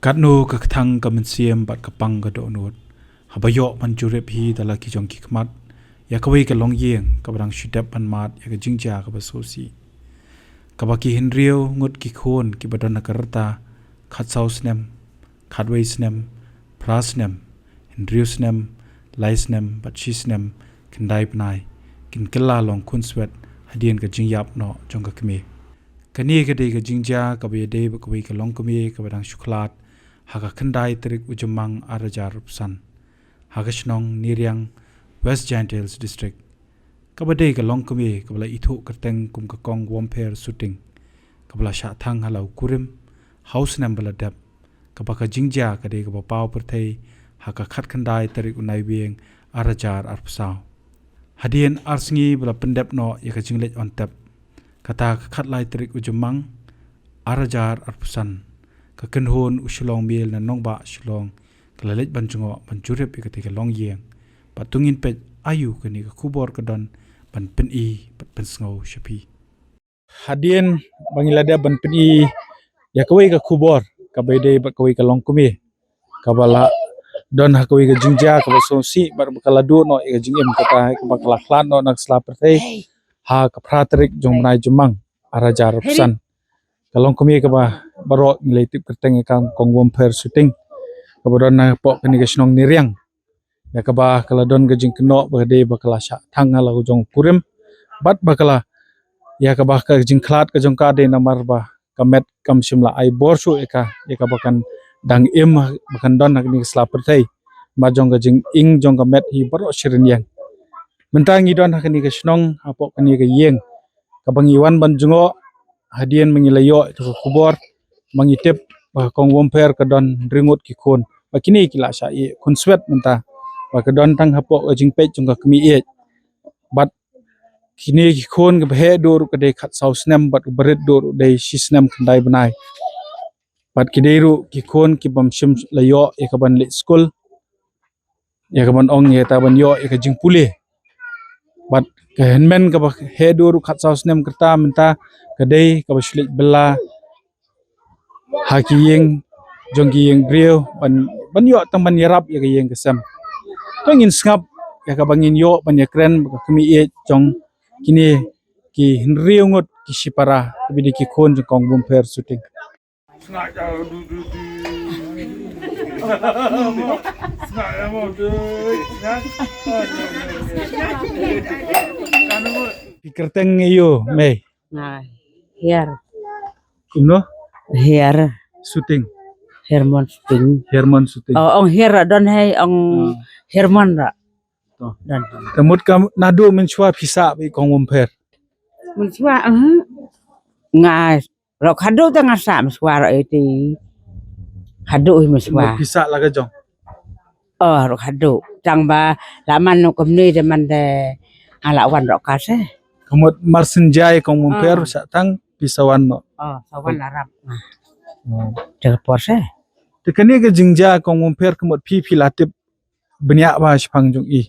Katno kakthang kamensiam bat kapang kadonot habayok manjurep hi dala ki jong kikmat ya kawai ka long yeng kabarang shidap pan mat ya ka jingja ka basosi kabaki hinriu ngut ki khon ki badana karta khat sausnem khatwei snem prasnem hinriu snem laisnem bachisnem kindai pnai kin kella long kun swet hadien ka jingyap no jong ka kme kani ka de ka jingja ka be de ka wei ka long kme ka badang shuklat haga kendai terik ujumang arajar rupsan haga shnong niriang West Gentiles district kabade ka long kame kabla ithu kerteng kum ka kong womper shooting kabla sha thang halau kurim house number dap kabaka jingja kade ka pau perthei haga khat kendai terik unai bieng arajar arpsau hadien arsngi bla pendep no yaka jinglet on tap kata khat lai terik ujumang arajar arpsan ka kenhon uslong mil na nongba shlong kalalet banjungo banjurep ikati ka long yeng patungin pet ayu kani ka kubor kadon ban pen i pat pen sngo shapi hadien bangilada ban pen i ya kawai ka kubor ka bede ba kawai ka long kumi kabala don ha kawai ka jingja ka so si bar bakala do no ka jingem kata ka bakala khlan no nak sla perthei ha ka pratrik jongnai jumang arajar pesan kalong kami ka ba barok nilai tip kerteng ikam kongwom per shooting kabadon na pok kani kasnong niriang ya ka ba kaladon gajing keno bade bakala sha thang ala jong kurim bat bakala ya ka ba ka jing khlat ka jong ka de namar ba kamet kam simla ai borsu eka ya ka bakan dang im bakan don ni sla perthei ma jong gajing ing jong kamet hi barok shirin yang mentangi don kani kasnong apok kani ka yeng kabang iwan banjungo hadien mengilayo itu kubor mangitip kong womper kadon ringut ki khon bakini kila sha i kun swet menta bakadon tang hapok jing pe jung ka kmi e bat kini ki khon ka he dur ka de khat saus nem bat berit dur de sisnem khandai banai bat kideru ki khon ki bam sim layo e ka ban le school ya ka ban ong ye ta ban yo e ka jing pule bat ka henmen ka he dur khat saus nem kerta menta kadai ka baslik bela hakiyeng jonggiyeng brio ban yo tang ban yarap ya kiyeng kesam tongin skap ya ka bangin yo ban yakren ka kemi e jong kini ki hinriungot ki sipara bidi ki khon jong kong bumper shooting ki kerteng yo me Here, kuno here, shooting Herman Sting. shooting Oh, ong here don hay ong Herman ra. to Dan. temut kam nadu menchua pisa bi kong bumper Meswa ngai rok hadu ta ngasa meswa ra iti. Hadu meswa. pisa laga jong Oh, rok hadu. Tang ba laman no komni de man de ala wan rok kase. kamut marsenjai kong bumper sa tang pisawan no Oh, sawan Arab. De porse. tekani ka jingja kong bumper kamut pi latip banyak ba shpang jong i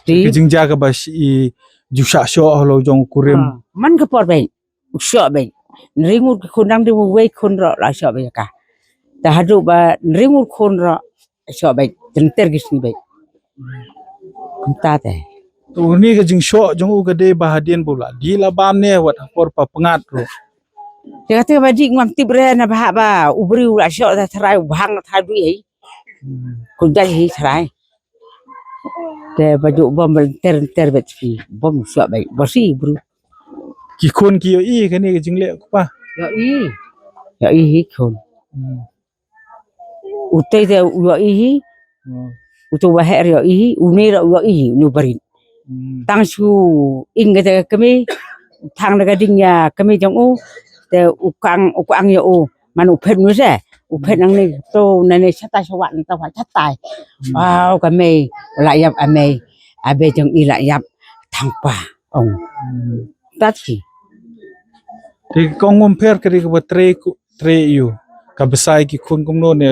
Ti ki jingja ka ba i jusha sho holo jong kurim man ke por be. Usyo be. Ringut khundang de we khun ro la syo be ka. Ta hadu ba ringut khun ro syo be. Tenter gisni be. Kunta te. to ni ka jing sho jong u ka de bahadien bola di la bam ne wat por pa pengat ro Dia kata badi ngam tibre na bah ba ubri ula syo ta trai bhang tha du ei. Kun dai hi trai. Te baju bom ter bet fi bom syo be. Bosi bru. ki khon ki yo i ka ni ka jingle ko pa Ya i hi khon. Utai te yo i hi. Utu wa her yo i hi. Uni ro yo i hi nu barin. Tang su ing te kami thang daga ding ya kami jong u te ukang yo u man u phet nu se u phet nang ni to na ni chata swan ta wa chat tai wow kami la yap ame abe jong i la yap thang pa ong tat ki te kong bumper ka ri ka ba tre yu ka besai ki khon kum no ne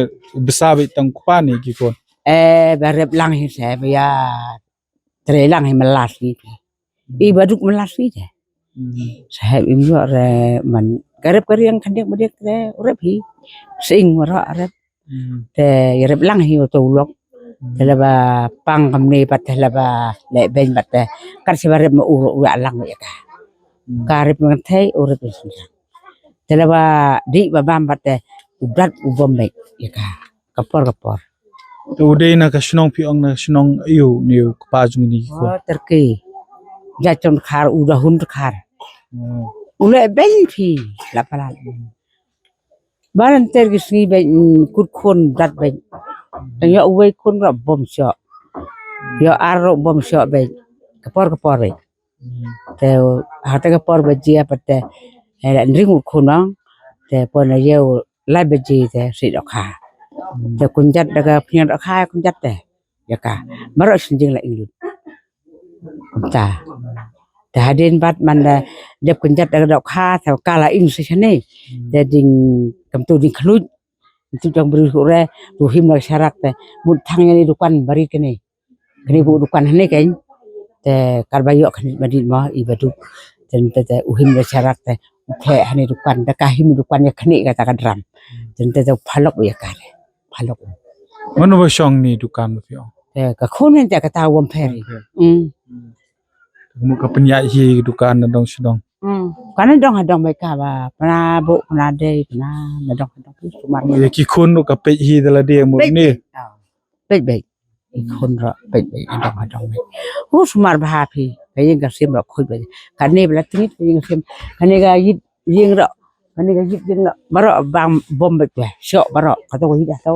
besa bi tang pa ni ki khon barep lang hi se ya tre lang hi malas ni i baduk malas ni de saya im yo re man karep kariang kandek bedek te urep hi sing wara arep te yarep lang hi to ulok te laba pang kamne pat te laba le ben pat te kar sibarep mo uru lang ya ka karep ngai urep sunja te laba di babam pat te ubrat ubom baik ya ka kapor Uday na kasunong piong na sunong iyo niyo kapajong ni ko. terki jachon khar udah hun khar ule ben phi lapalan baran terki sni ben kut khon dat ben yo uwe kun ro bom syo yo aro bom syo ben kapor ben te hata kapor bejia pate ring khunang te pon yo lai beji te si dokha te kunjat daga pnya dokha kunjat te ya ka maro sinjing la ilut ta te hadin bat manda de kunjat daga dokha te kala ing se chane te ding kam tu ding khlut tu jang beri sore tu him la syarak te mut thangnya ni dukan bari kene bu dukan hane kain te karbayo kan badin ma ibadu te uhim la syarak te the hane dukan da kahim dukan ya khane kata kadram te phalok ya ka phalok Mano ba siyang ni dukan mo piong? te ka khonen te ka tawom pheri Mo kapanya hi dukan na dong sunong. Kana dong hadong mai ka ba pana bu pana de pana na dong sumar Ya ki kun no kapet hi dala de mo ni. Bek khon ro bek dong hadong mai sumar ba phi ka yin ka sim ro khoi ba ka ne bla tingit yin sim ka ne ga yit yin ro ka ne ga yit yin ro maro bang bom bek ba syo maro ka to hi da to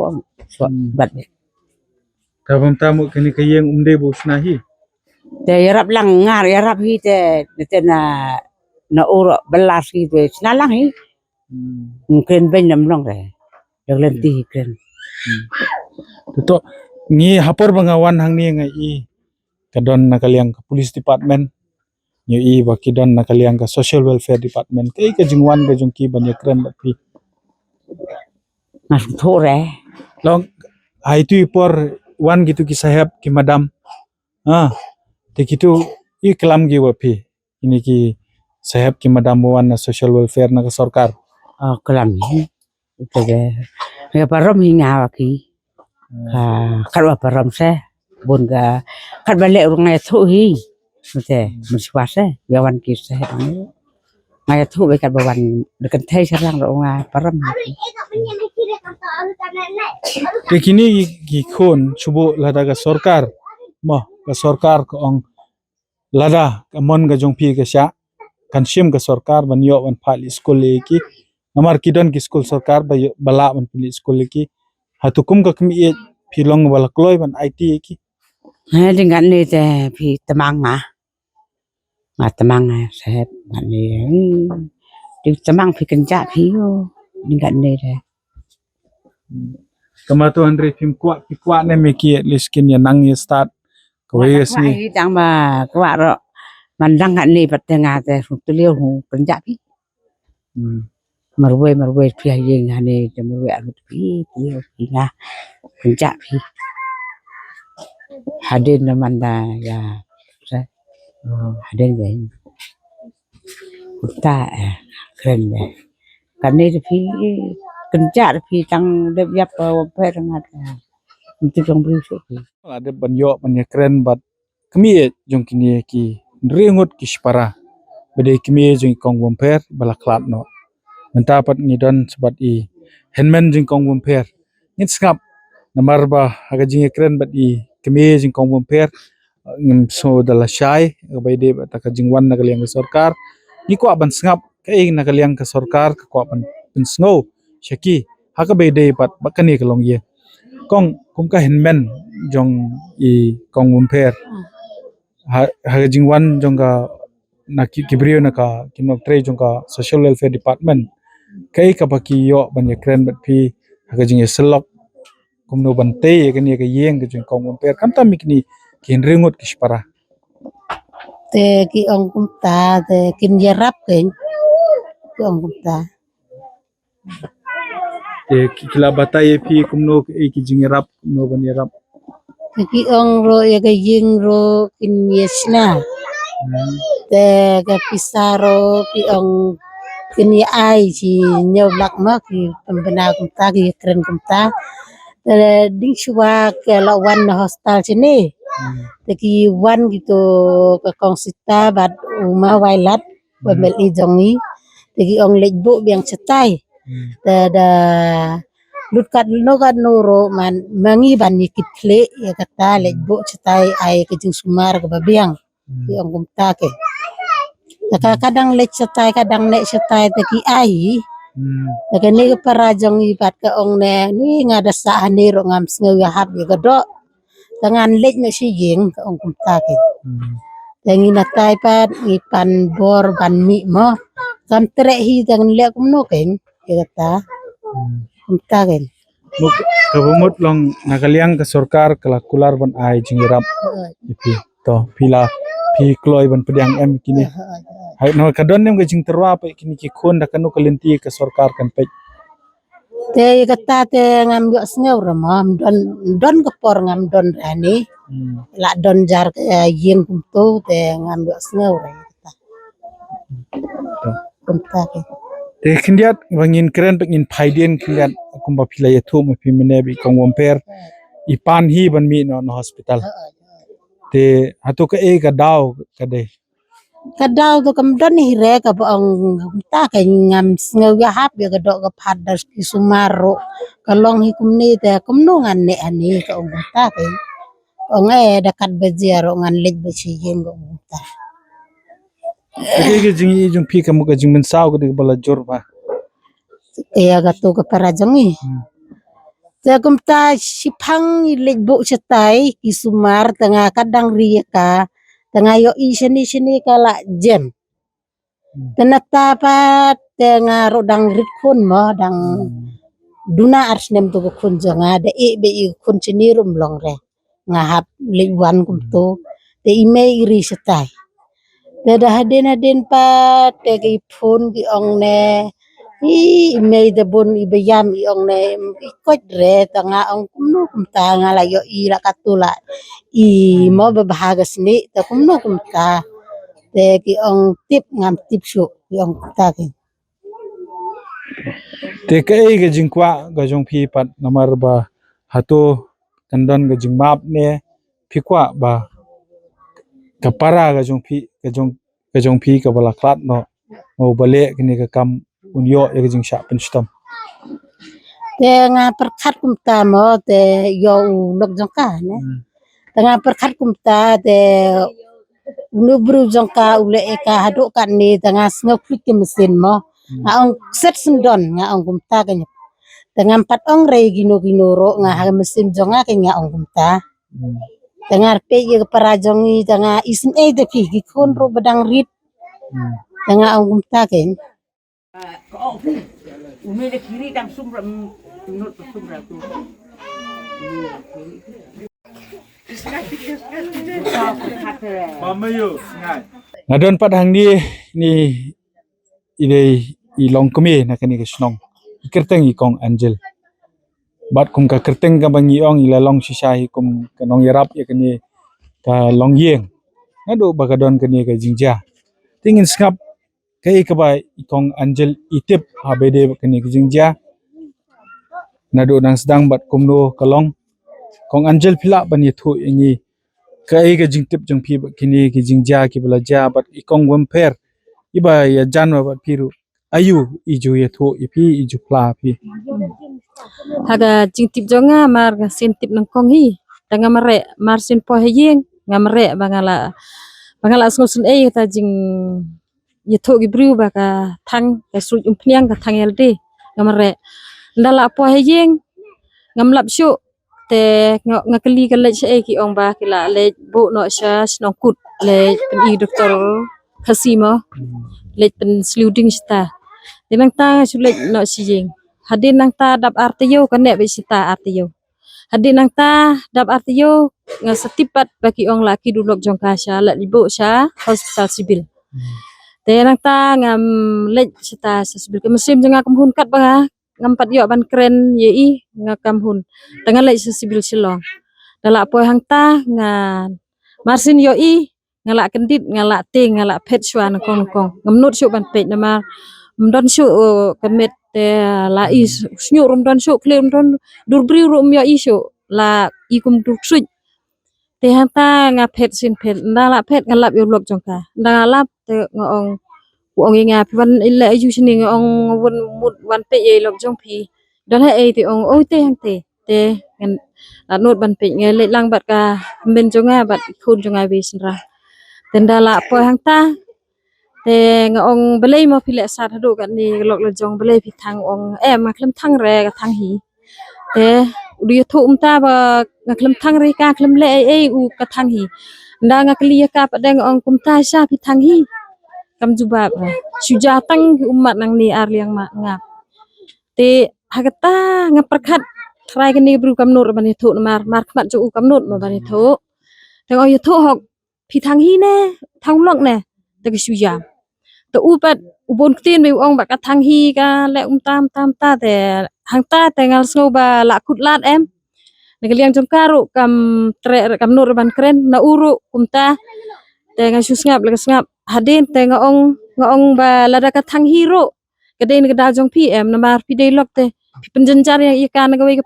so bat bek Tabam tamu kini kayeng umde bo snahi. te yarap lang ngar yarap hi te na uro belas hi te snalang hi kren ben nam long re yak len ti kren Tuto ni hapor bangawan hang ni nga i kadon nakaliang ka police department ni i bakidon nakaliang ka social welfare department kay ka jingwan ka jong ki banya kren bat pi. ngas tho re Long ai tu por wan gitu ki sahab ki madam. Te gitu i kelam gi wa pi. Ini ki sahab ki madam wan na social welfare na ka sarkar. kelam hi te ge ya parom hi nga wa ki karwa parom se bun ga kar bale ur ngai thu hi te muswa se ya wan ki se ngai thu be kar bawan dekan thai sarang ro nga parom Te kini ki khon chubo lada ka sarkar mo ka sarkar ko ong lada ka mon ga jong pi ka sha kansim ka sarkar ban yo ban phali school le ki namar kidon ki school sarkar ba bala ban pili school le ki hatukum ka kmi e philong wala kloi ban IT ki ha dengan ni te phi tamang ma tamang se ni di tamang phi kan ja phi dengan ni te kamato andre phim kwa ne me ki at least kin ya nang ye start ko yes ni tang ba kwa ro man dang kan ni pat nga te tu liu hu kan ja phi marwe phi yin ha ni te marwe alut phi nga kan ja phi hadin na manda ya hadin vậy ta keren ya kan ni phi kan ja phi tang de yap pe nga itu jong beri phi ada banyo banya keren bat kmi e jong kini ki ringot ki spara bede kmi e jong kong bomper bala klat no menta pat ngidon sebat i henmen jing kong bomper ngit skap namar ba aga jing keren bat i kmi e jing kong bomper ngin so dala shai bede bat ka jing wan nakaliang sarkar ni ko ban skap kai nakaliang ka sarkar ko ban pin snow shaki haka bede pat bakani kalong ye kong kum ka henmen jong i kong bomper ha jing wan jong ka na kibrio na ka kinok tre jong ka social welfare department kai ka baki yo ban ye kren bat pi ha jing selok kum no ban te ka ni ka yeng ka jong kong bomper kam ta mikni kin ringot kispara te ki ong kum ta te kin yarap ken ki ong kum ta te kila bataye pi kum no ki jing rap no ban ye rap te ki ong ro ya ga ying ro kin yesna te ga pisaro ki ong kini ai chi nhiều lắc mà ki pembina kumta ki keren kumta ding shua ke la wan hostel sini te ki wan gitu ke kong sita bat uma wailat bemel i jongi te ki ong lej bu biang cetai da lut kat no kat nuro man mangi ban ni kitle ya kata lej bu cetai ai ke jing sumar ke babiang ki ong kumta ke kadang lej cetai kadang nek cetai te ki ai Daga ni parajong ibat ka ong ne ni ngada sa ni ro ngam sngew ya hab ya gado tangan lej na si yeng ka ong kumta ke tangi na tai pat ngi pan bor ban mi mo kam tre hi tangan le kum no ken ya kata kumta ken Muk kabumut long nakaliang ke sorkar kelakular ban ai jingirap ipi to pila pi kloy ban pediang em kini hai no kadon nem ke jing terwa pe kini ki khon da kanu kalenti ke sorkar kan pe te ya kata te ngam yo sngew ro mo don ke por ngam don rani la don jar yeng kum to te ngam yo sngew ro ya kata kumta ken te kindiat bangin keren pengin phaidien kindiat kumba pila ya thu ma pi mene bi kong womper ipan hi ban mi no hospital te hatu ke e ka daw ka de Kadaw to kam don hi re ka ang ta ka ngam sngew ya hap ya gadok ka padas ki sumaro kalong hi kumni te kumno ngan ne ani ka ong ta ka ong dekat bejiaro ngan lej besi yeng ong ta ke jing i jung pi kamu ka jing men saw ka de bala jor ba ya gato ka parajangi te kum ta sipang lej bu cetai ki sumar tengah kadang rieka tengah yo i sini kala jem tenata pa tengah rodang rit kun mo dang duna ars nem to kun jonga de e be i kun sini rum long re ngahap liwan kum to te ime iri setai te dah hadin pa te ki phun ki ong ne i ime de bon i bayam i ong ne i kot re tanga ong kum no kum ta ngala yo i la katula i mo bahaga sini te kum no kum ta te ki ong tip ngam tip su ki ong ta ki te ke e ga jing kwa ga jong pi pat namar ba hatu kandon ga jing map ne pi kwa ba kapara ga jong pi ka bala klat no mo bale kini ka kam unyo e ga jing sha pen stam te nga perkat kum ta mo te yo lok jong ka ne tengah perkat kum ta te nubru jong ka ule eka haduk kan ni tengah ngok klik ke mesin mo nga ong set sendon nga ong kum ta ke tengah empat ong re gino ro nga ha mesin jong ke nga ong kum ta tengah pe ye parajongi tengah isin e de pi ki kon ro badang rit tengah ong kum ta ke umi de kiri dang sumra nut sumra tu ngadon pat hang ni ide i long kami na kani ka snong kerteng i kong angel bat kum ka kerteng ka bangi ong ila long shisha hi kum kanong yarap ya kani ka long yeng ngado bagadon kani ka jingja tingin skap kai ka ba i kong angel itip habede kani ka jingja nado nang sedang bat kum no kalong kong angel pila bani thu ingi kai ka jingtip jang pi kini ki jingja ki belaja bat i kong wemper iba ya janwa bat piru ayu iju ya thu ipi iju pla pi haga jingtip jonga mar sintip nang kong hi tanga mare mar sin po heyeng ngamre bangala sun e ta jing yetho gi bru ba ka thang ka su umpniang ka thang elde ngamre ndala po heyeng ngamlap shu te ngakali ka lej e ki ong ba kila lej bu no sha snong kut lej pen i doktor khasimo lej pen sluding sta dinang ta su lej no sijing hadin nang ta dap artiyo kane be sita artiyo hadin nang ta dap artiyo nga setipat bagi ong laki dulok jong kasha la libu sha hospital sibil te nang ta ngam lej sita sibil ke mesim jenga kumhun kat ba ngampat yo ban keren ye i nga kamhun tanga lej sibil silong dala po hang ta nga marsin yo i ngala kendit ngala te ngala pet shwan kong ngamnut shu ban pet na mar mdon shu kemet te la is snyu rum don shu klem don dur bri rum ya isu la ikum dur suj te hanta nga phet sin phet nda la phet ngalap yo lok jong ka nda lap te ngong ong nga wan illa ayu sini ngong won mut wan pe ye lok jong phi don ha e ti ong oi te hang te ngan la not ban pe nge le lang bat ka men jonga bat khun jonga we sin ra ten da la po hang ta te ngong belai mo phi le sa thadu kan ni lok lo jong belai phi thang ong ma klem thang re ka thang hi te udu thu ta ba nga klem thang re ka klem le u ka thang hi nda nga kli ka pa deng ong kum ta sha phi thang hi kam jubab suja tang umat nang ni ar liang ma ngap te hagata nga perkhat trai kan ni bru kam nur ban thu mar kmat ju kam nur ma ban thu te ong thu hok phi thang hi ne thang lok ne te suja te upat ubon tin be ong ba ka thang hi ka le tam ta te hang ta te ngal sno ba la kut lat em negaliang jong karu kam tre kam nur ban kren na uru kumta te nga sus ngap le ngap hadin te nga ong ba lada ka thang hi ro kadai ne da jong pi em na mar pi dei lok te pi penjenjar yang ikan ga we ke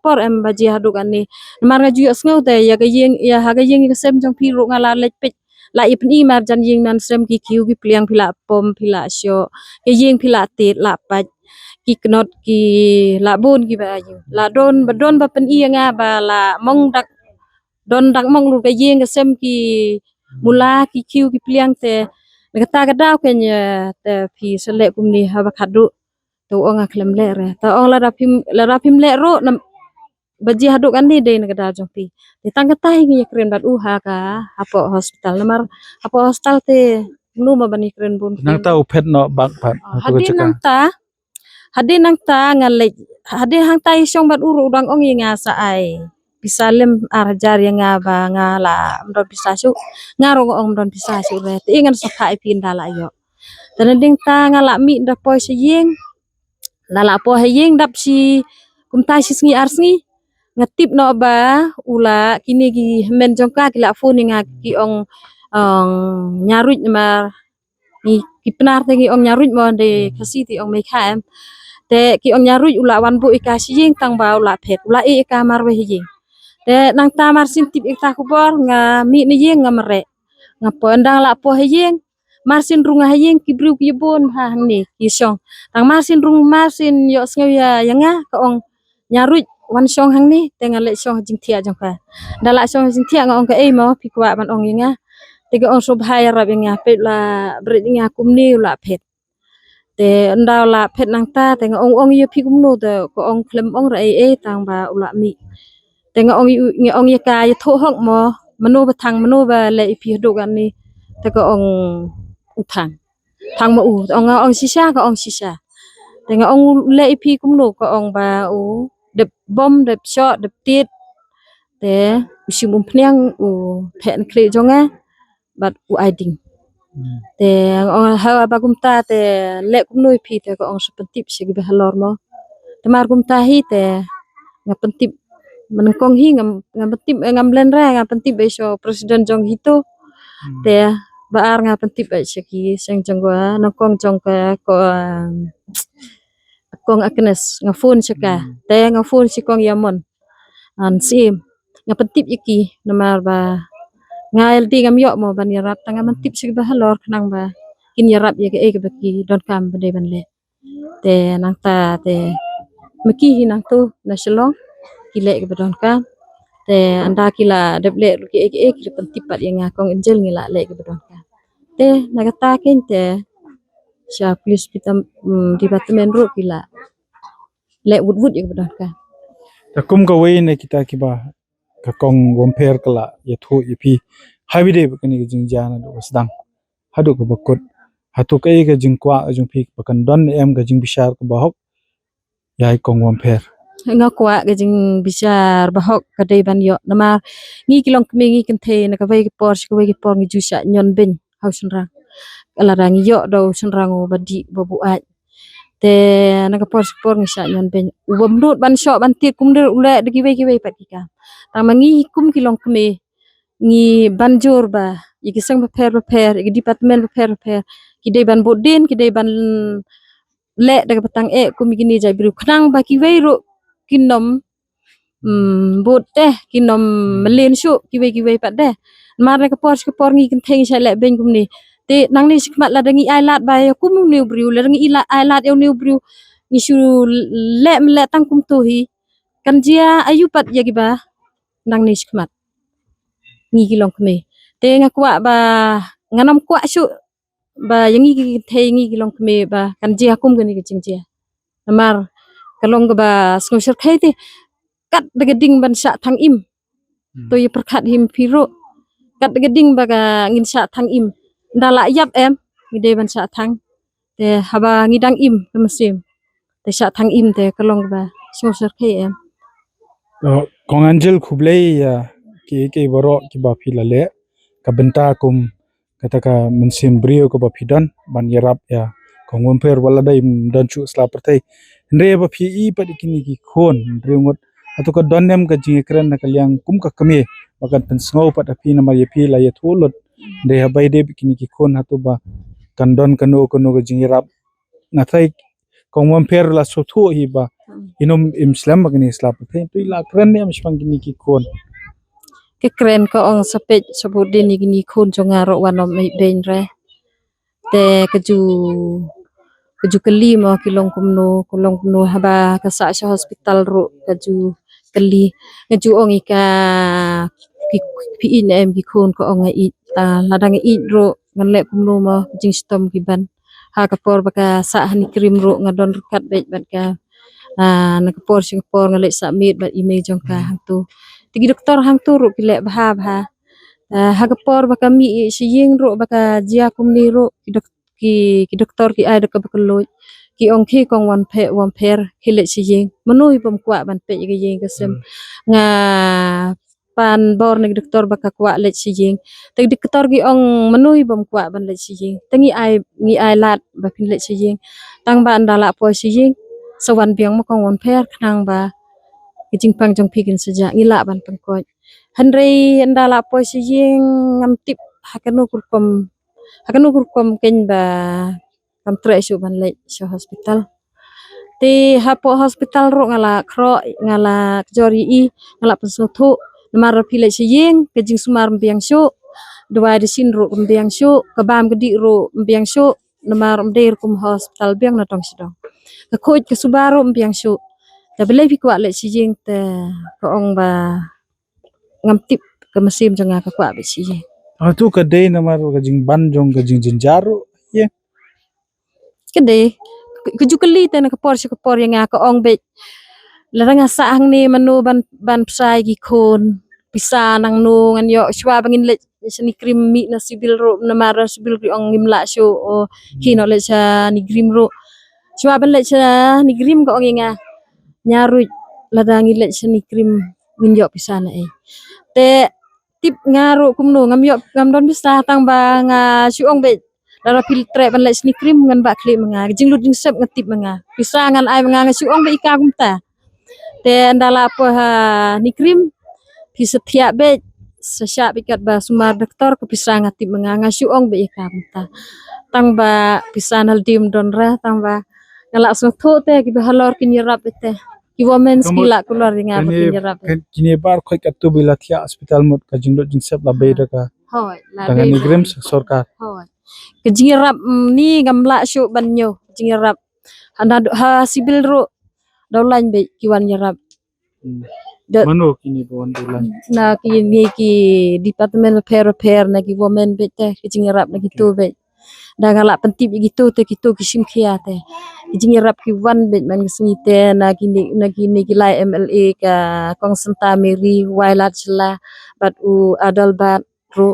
por em ba ji haduk ani mar nga ju asngau te ya ga yeng ya ha ga yeng ka sem jong pi ro nga la lech pech la ipn i mar jan yeng nan sem ki kiu ki pliang phila pom phila syo ke yeng phila tit la pach ki knot ki la bon ki ba yu la don ba pen i nga ba la mong dak don dak mong lu ke yeng ke sem ki mula ki kiu ki pliang te kata kadau ke nya te phi sele kum ni ha ba khadu to ong aklem le re ta ong la rapim le ro nam baji haduk ani de na kada jong pi te tang kata ngi kren bat ha ka apo hospital namar apo hospital te nu ma bani kren bun nang ta uphet no bak phat hadin nang ta ngale hadin hang tai song bat uru dang ong nga sa ai bisalem arjar yang nga ba nga la mdon bisa su ngaro ong mdon bisa su re te ingan sa khai pin dala yo tanading ta ngala mi nda poi se yeng lala po hayeng dap si kumta si sngi arsngi ngatip no ba ula kini gi men jongka kila phone nga ki ong nyaruj ma ni ki penar te ki ong nyaruj mo de kasi ti ong me kha em te ki ong nyaruj ula wan bu ika si yeng tang ba ula phet ula ka mar we yeng te nang ta mar sin tip ikta kubor nga mi ni yeng nga mere nga po ndang la po hayeng marsin runga hayeng ki bru ki bon ha ni ki song tang marsin rung marsin yo sngew ya yanga ka ong nyaruj wan song hang ni tenga le song jing thia jong ka dala song jing thia nga ong ka e mo pi kwa ban ong yanga te ga ong so bhai ra nga pe la bre nga kum ni la phet te ndaw la phet nang ta te nga ong ye pi kum no te ko ong klem ong ra e tang ba ula mi te nga ong ye ka ye tho hok mo mano ba thang mano ba le pi do gan ni te ko ong thang ma u ong sisa ka ong sisa te nga ong le pi kum no ko ong ba u de bom de shot de tit te usim pnyang u phen kre jonga bat u aiding te ong ha ba kum ta te le kum noi pi te ko ong sepentip sig be halor mo te mar kum ta hi te nga pentip menengkong hi ngam pentip ngam len ra ngam pentip be so presiden jong hito te baar nga pentip ai seki seng jongwa nongkong jong ka ko kong aknes nga phone seka te nga phone si kong yamon an sim nga pentip iki namar ba nga LD ngam yo mo ban yarap tanga mentip sig ba halor kanang ba kin yarap ye ke baki don kam bade ban le te nang ta te meki hinang tu na shalong kile ke don kam te anda kila deble ki ki pentip pat yang kong angel ngila le ke don kam te nagata ken te sha plus pitam departemen ro kila le wud yang bedah ka ta kum ka we ne kita ki ba ka kong womper kala ye thu ipi habide kani jing jana do sedang hadu ka bakut hatu kai ka jing kwa jing phi pakan don em ka jing bishar ka bahok yai kong womper nga kwa ga jing bisar bahok ka dei ban yo nama ngi kilong kmi ngi kan the na ka vai ka vai por ngi jusa nyon ben hausun rang ala rang yo do sun rang badi babu a te naga por ngi sa nyon ben ubam dut ban sho ban tit kum de ule de ki we pat ka tang mangi kum kilong kme ngi banjur ba iki sang ba per iki department ba per ki de ban bodin ki de ban le daga petang kumi gini jai biru kenang baki weiru kinom bot teh kinom melen syu kiwe pat deh mar ne kapor ngi kenteng sai le ben kumni te nang ni sikmat la dangi ailat ba ya kum ni briu la dangi ila ailat eu ni briu ni syu le tang kum tu hi kan jia ayu pat ya giba nang ni sikmat ngi kilong kme te ngakwa ba nganam kwa syu ba yangi kenteng ngi kilong kme ba kan jia kum gani kicing jia mar kalong ba skosir khai te kat begading ban sya thang im to ye perkhat him piro kat begading baga ngin sya thang im ndala yap ngide ban sya thang te haba ngidang im kemesim te sya thang im te kalong ba skosir khai Kong Angel Kublai ya ke boro ki ba filale ka benta kum kata ka mensim brio ko ba fidan ban yerap ya kong wamper wala dai dan chu sla pertai ndre ba fi I pa dikini ki khon ndre ngot atu ka donem ka jingi kren na kalyang kum ka kame bakan pen sngow pa da fi na ma ye fi la ye thulot ndre ha bai de bikini ki khon hatu ba kan don kano ka jingi rap na thai kong wamper la so thu hi ba inom imslam magni slap the tu la kren ne amshpang gini ki kon ke kren ko ong sapet sabudin ni khon jongaro wanom ben re te keju keli mo kilong kumno haba ka sa hospital ro keju keli keju ong ika pi in ki khon ko ong I ladang I ro nganle kumno mo jing stom ki ban ha kapor baka sa hani krim ro ngadon rukat bet bat ka na kapor singapore ngale submit ba email jongka hang tu tigi doktor hang tu ro kile bha ha kapor baka mi siyeng ro baka jia kumni ro ki doktor ki ai dok bakaloi ki ong khi kong wan pher kile siyeng menui pom kwa ban pe ge yeng kesem nga pan bor ni doktor baka kwa le siyeng tegi doktor ki ong menui pom kwa ban le siyeng tengi ai lat ba pin le siyeng tang ba andala po siyeng sawan biang mo kong wan pher knang ba kijing pang jong pikin saja ngila ban pengkoj handrei andala po siyeng ngam tip hakanu kurkom ken ba kam tre syu ban le syu hospital ti hapo hospital ro ngala kro ngala kjori I ngala pesothu namar pile siyeng kijing sumar biang syu dua di sin ro biang syu kabam gedi ro biang syu namar mder kum hospital biang na tong sidong ka khoj ke subaro biang syu ta bele pi kwa le siyeng te ko ong ba ngam tip ke mesim janga ka kwa be siyeng atu ka dei namar ka jing ban jong ka jing jinjaro ye kede keju keli te na kapor yang ka ong be larang asa hang ni manu ban psai gi khon pisa nang no ngan yo shwa bangin le sini krim mi na sibil ro na mara sibil ri ong ngimla syo o kino le sa ni grim ro shwa ban le sa ni grim ko ong nga nyaru ladangi le sini krim min yo pisa na te tip ngaru kumno ngam yo ngam don bisa tang ba nga syu ong be lara filtre ban le sini krim ngan ba kle manga jing lu jing sep ngatip manga pisa ngan ai manga syu ong be ika kumta te andala apa ni krim pi setia be sesya bikat ba sumar doktor ke pisa ngatip manga syu ong be ika kumta tang ba pisa nal dim don ra tang ba ngala so tho te ki halor kin yerap te ki women skila kulor nga ba kin yerap kini bar khoi ka tu bila thia hospital mot ka jing do jing sep la bei da ka hoi la tangan ni grim sarkar hoi ke jirap ni gamla syu banyo jirap handa ha sibil ro daulan be kiwan yerap mano kini bon bulan na ki department repair na ki women be te ki jirap na gitu be da ngala pentip gitu te gitu kisim khia te ki jirap ki wan be man ngi te na ki lai MLA ka kong senta Mary wailat sela bat u adal bat ro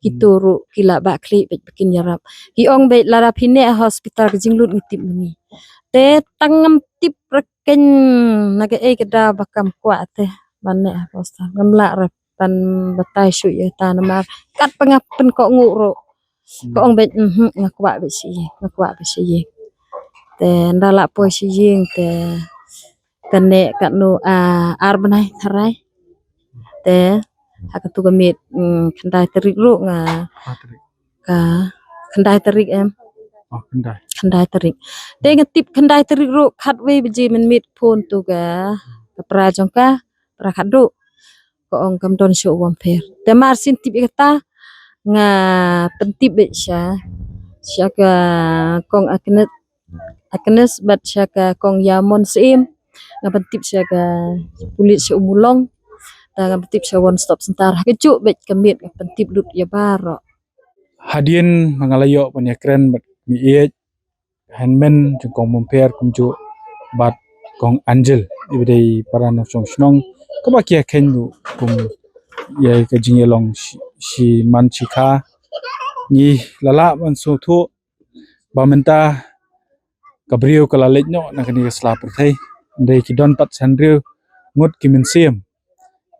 gitu ro kila ba kli be bikin yarap ki ong be lara phine hospital ki jinglut ngitip ni te tangam tip reken naga kada bakam kwa te banne hosta ngamla rap pan batai syu ya tanamar kat pengapen ko nguro ko ong be ngakwa be si te ndala po si yeng te kane kanu arbanai tharai te hakatu gamit khandai terik ro nga ka khandai terik oh kendai khandai terik dengan tip khandai terik ro khatwe beji menmit phone tu ga pra jongka pra khadro ko ong kam don show wamper te mar sin tip kata nga pentip be syaka kong aknes bat syaka kong yamon sim nga pentip syaka pulit sya umulong ta nga pentip sya one stop sentar kejuk bet kemit nga pentip lut ya baro Hadien mangalayo panyakren bat miet handmen jengkong memper kumju bat kong Angel ibadai para nafsong snong kabakia kendu kum ya kajing long si man chika ni lala man so thu bamenta kabrio kala letnyo nakani sla perthai ndai ki don pat sanrio ngut kimin sim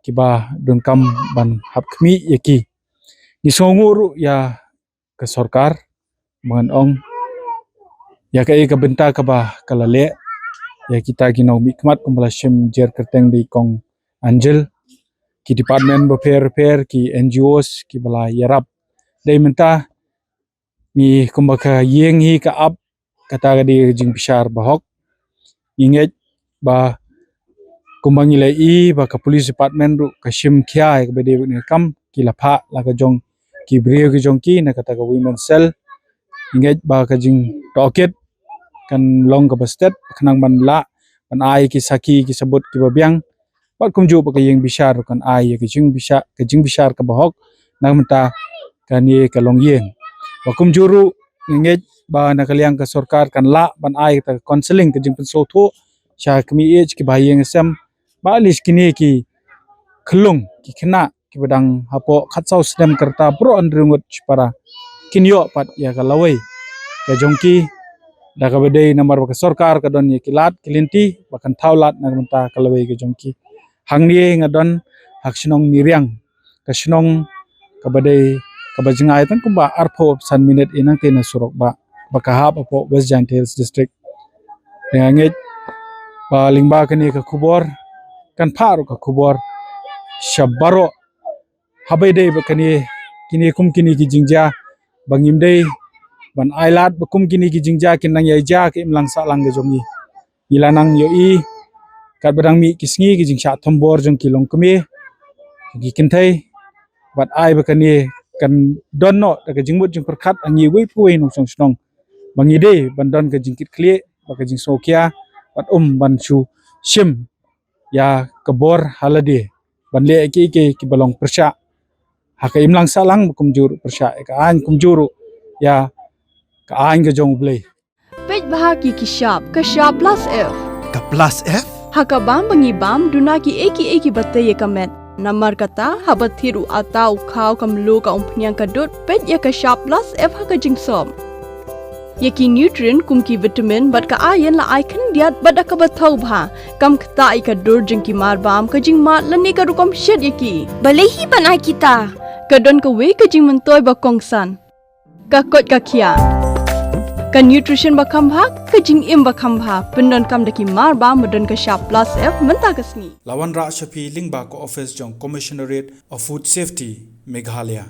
kiba don kam ban hap khmi yaki ni songuru ya ke sarkar mangan ong ya kai ka benta ka ba kala le ya kita ginau mikmat kumbala shim jer kerteng di kong Angel ki department repair ki NGOs ki bala yarap dai menta ni kumbaka yeng hi ka up kata di jing bishar bahok inget ba kumbangi lai ba ka police department ru ka shim khya ka bede ne kam ki la pha la ka jong ki brio ki jong ki na kata ka women cell inget ba ka jing toket kan long ka bastet khnang ban la ban ai ki saki ki sabut ki babyang pat kumju ba ka yeng bishar kan ai ki jing bishar ka bahok nang menta kan ye ka long yeng ba kumjuru inget ba na kaliang ka sarkar kan la ban ai ta counseling ka jing penso tho sha kmi age ki bayeng sam ba lis kini ki khlung ki khna ki badang hapo khatsau stem karta pro andrungut para kinyo pat ya ka lawai ka jongki da ka bedai namar ba sarkar ka don ye kilat kilinti bakan thaulat na menta ka lawai ka jongki hangni ngadon haksinong miriang ka sinong ka bedai ka bajingai tan kumba arpho san minute inang tena surok ba bakahap apo West Giant Hills district ngangit paling ba kani ka kubor kan paru ka kubor shabaro habai dei bakani kini kum kini ki jingja bangim dei ban ailat bakum kini ki jingja kinang ya ja ki imlang sa lang ge jongi ilanang yo i kat badang mi kisngi ki jingsha thombor jong kilong kemi ki kintai bat ai bakani kan donno daga jingbut jing perkhat angi wei puai nong song snong bangi dei bandon ka jingkit kle baka jing sokia bat ban chu shim ya kabor halade ban le ki balong persya haka imlang salang kumjur persya ka an kumjuru ya ka an ga jong blei pej bahagi ki shop plus f ka plus f haka bam bangi bam duna ki eki batte ye kamet namar kata habat thiru atau khau kam lu ka umpnyang ka dot pej ya ka shop plus f haka jing som yaki nutrient kum ki vitamin bat ka ayan la ai khan diat bat ka bathau bha kam khta ai ka dur jing ki mar bam ka jing ma lani ka rukom shet yaki bale hi banai kita ka don ka we ka jing mentoy ba kongsan ka kot ka khia ka nutrition ba kham bha ka jing im ba kham bha pendon kam daki mar ba modon ka shop plus f menta ka sni lawan ra shapi lingba ko office jong commissionerate of food safety Meghalaya